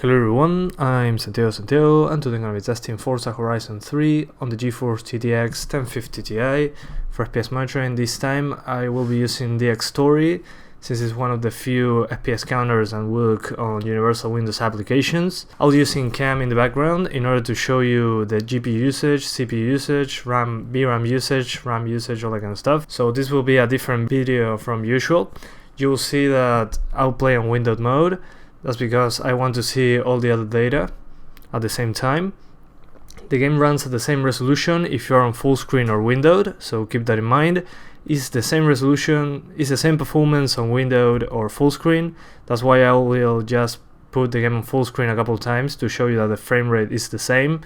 Hello everyone, I'm Santiago, and today I'm going to be testing Forza Horizon 3 on the GeForce GTX 1050 Ti for FPS monitoring. This time I will be using DX Story, since it's one of the few FPS counters and work on universal Windows applications. I'll be using cam in the background in order to show you the GPU usage, CPU usage, VRAM usage, RAM usage, all that kind of stuff. So this will be a different video from usual. You will see that I'll play on windowed mode. That's because I want to see all the other data at the same time. The game runs at the same resolution if you're on full screen or windowed, so keep that in mind. It's the same resolution, it's the same performance on windowed or full screen. That's why I will just put the game on full screen a couple times to show you that the frame rate is the same.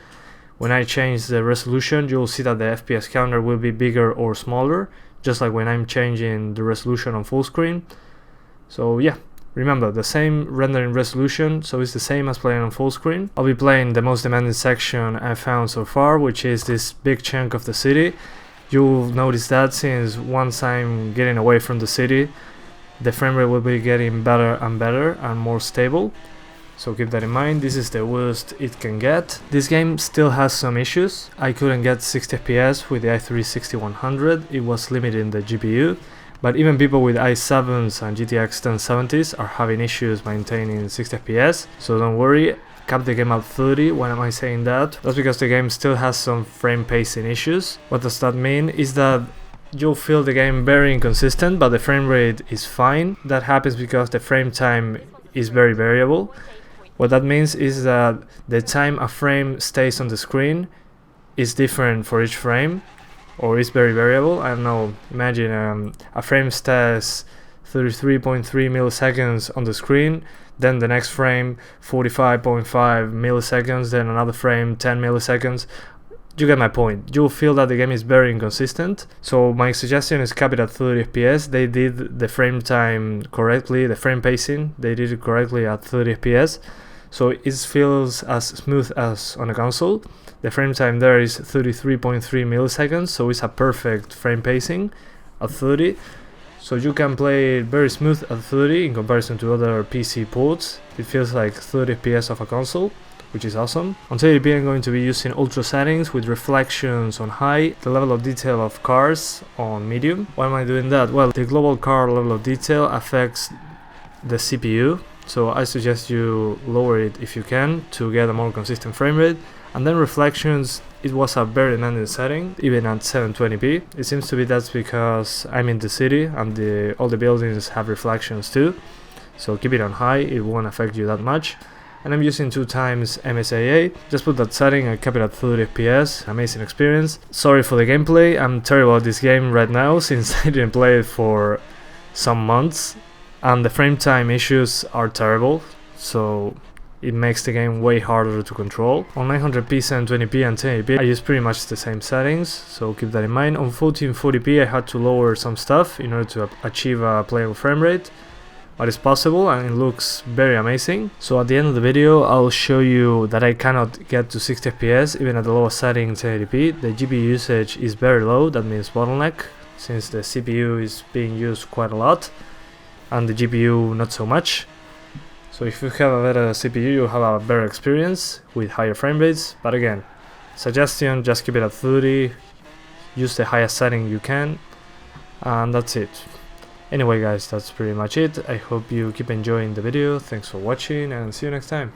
When I change the resolution, you'll see that the FPS counter will be bigger or smaller, just like when I'm changing the resolution on full screen. So yeah. Remember, the same rendering resolution, so it's the same as playing on full screen. I'll be playing the most demanding section I've found so far, which is this big chunk of the city. You'll notice that since once I'm getting away from the city, the frame rate will be getting better and more stable. So keep that in mind, this is the worst it can get. This game still has some issues. I couldn't get 60 FPS with the i3 6100, it was limited in the GPU. But even people with i7s and GTX 1070s are having issues maintaining 60 FPS, so don't worry, cap the game at 30. Why am I saying that? That's because the game still has some frame pacing issues. What does that mean? Is that you'll feel the game very inconsistent, but the frame rate is fine. That happens because the frame time is very variable. What that means is that the time a frame stays on the screen is different for each frame, or is very variable. I don't know, imagine a frame stays 33.3 milliseconds on the screen, then the next frame 45.5 milliseconds, then another frame 10 milliseconds. You get my point. You'll feel that the game is very inconsistent. So my suggestion is cap it at 30 FPS. They did the frame time correctly, the frame pacing, they did it correctly at 30 FPS. So it feels as smooth as on a console. The frame time there is 33.3 milliseconds, so it's a perfect frame pacing at 30. So you can play it very smooth at 30 in comparison to other PC ports. It feels like 30 FPS of a console, which is awesome. On 1080p I'm going to be using ultra settings with reflections on high, the level of detail of cars on medium. Why am I doing that? Well, the global car level of detail affects the CPU. So I suggest you lower it if you can to get a more consistent frame rate. And then reflections, it was a very demanding setting, even at 720p. It seems to be that's because I'm in the city and all the buildings have reflections too. So keep it on high, it won't affect you that much. And I'm using 2 times MSAA. Just put that setting and kept it at 30 FPS. Amazing experience. Sorry for the gameplay, I'm terrible at this game right now since I didn't play it for some months. And the frame time issues are terrible, so it makes the game way harder to control. On 900p, 720p and 1080p I use pretty much the same settings, so keep that in mind. On 1440p I had to lower some stuff in order to achieve a playable frame rate, but it's possible and it looks very amazing. So at the end of the video I'll show you that I cannot get to 60 FPS even at the lowest setting 1080p. The GPU usage is very low, that means bottleneck, since the CPU is being used quite a lot and the GPU not so much. So if you have a better CPU, you'll have a better experience with higher frame rates. But again, suggestion, just keep it at 30, use the highest setting you can, and that's it. Anyway guys, that's pretty much it. I hope you keep enjoying the video. Thanks for watching and see you next time.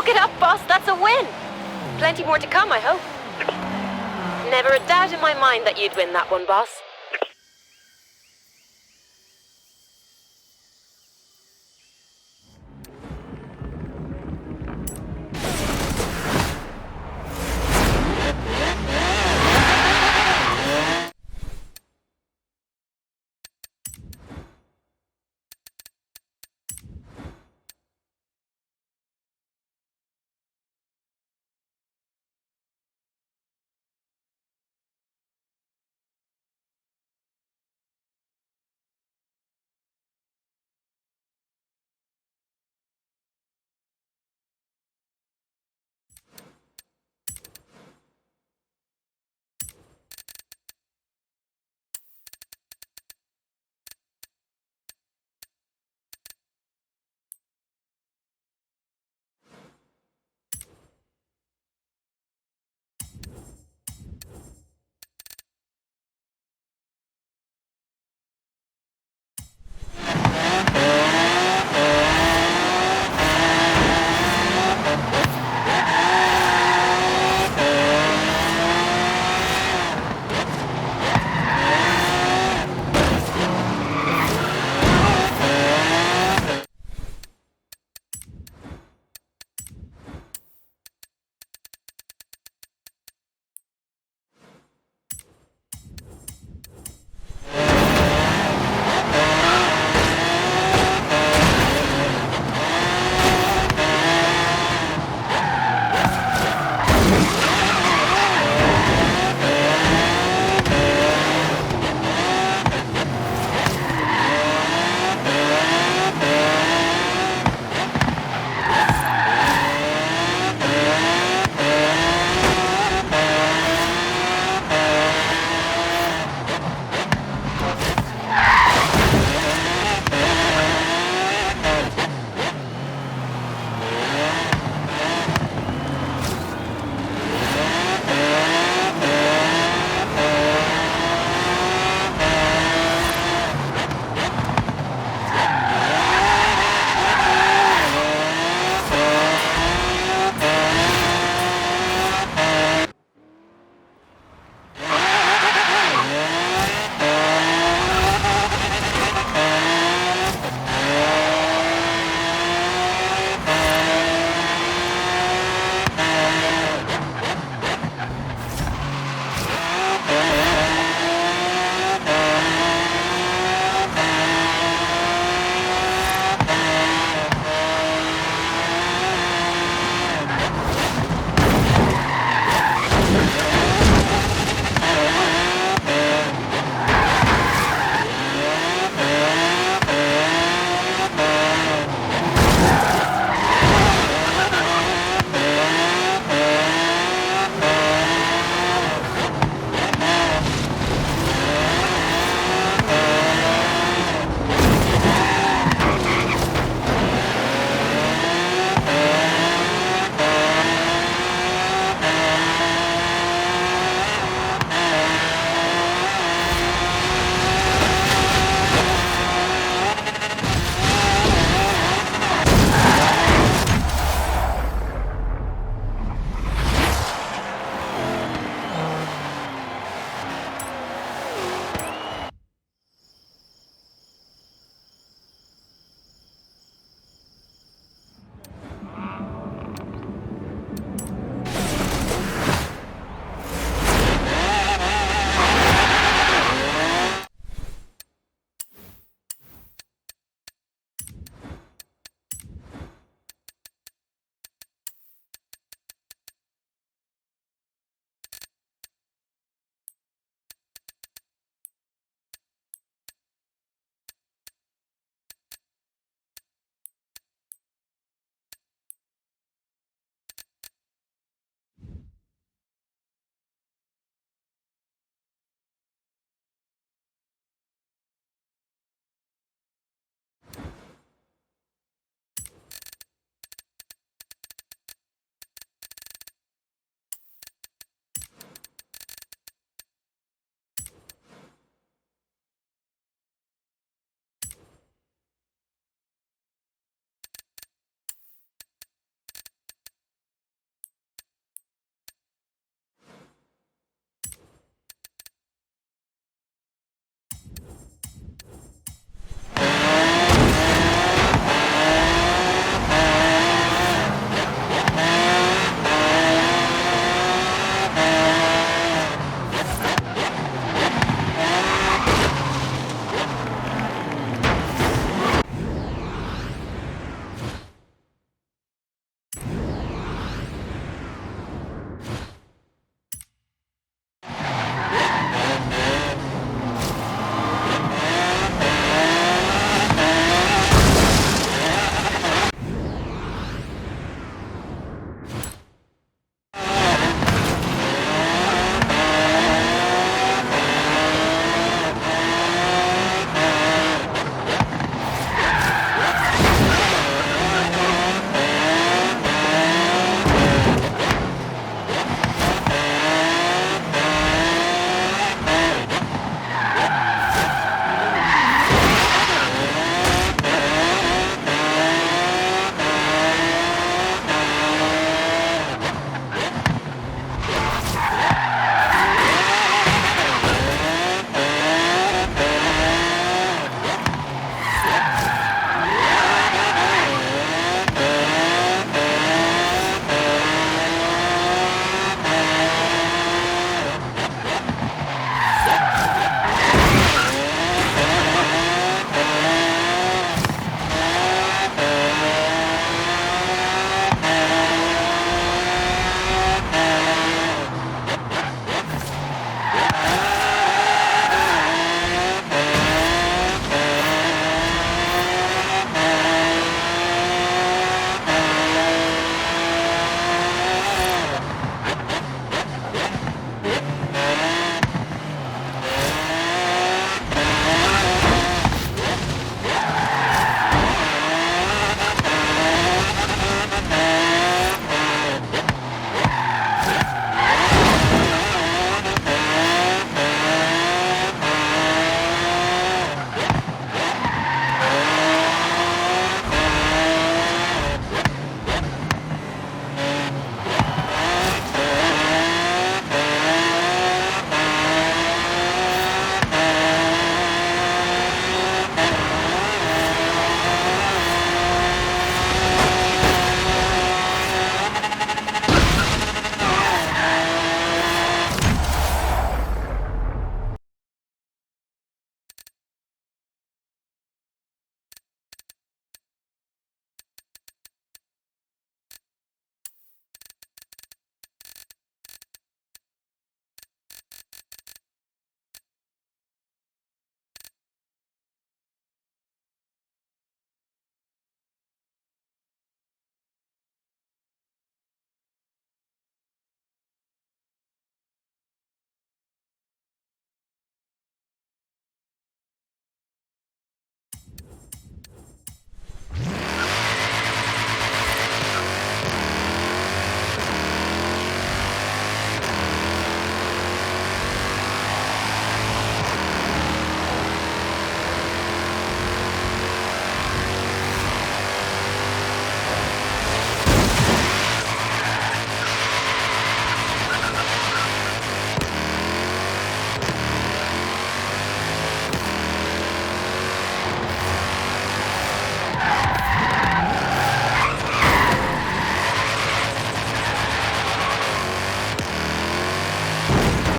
Suck it up, boss. That's a win. Plenty more to come, I hope. Never a doubt in my mind that you'd win that one, boss.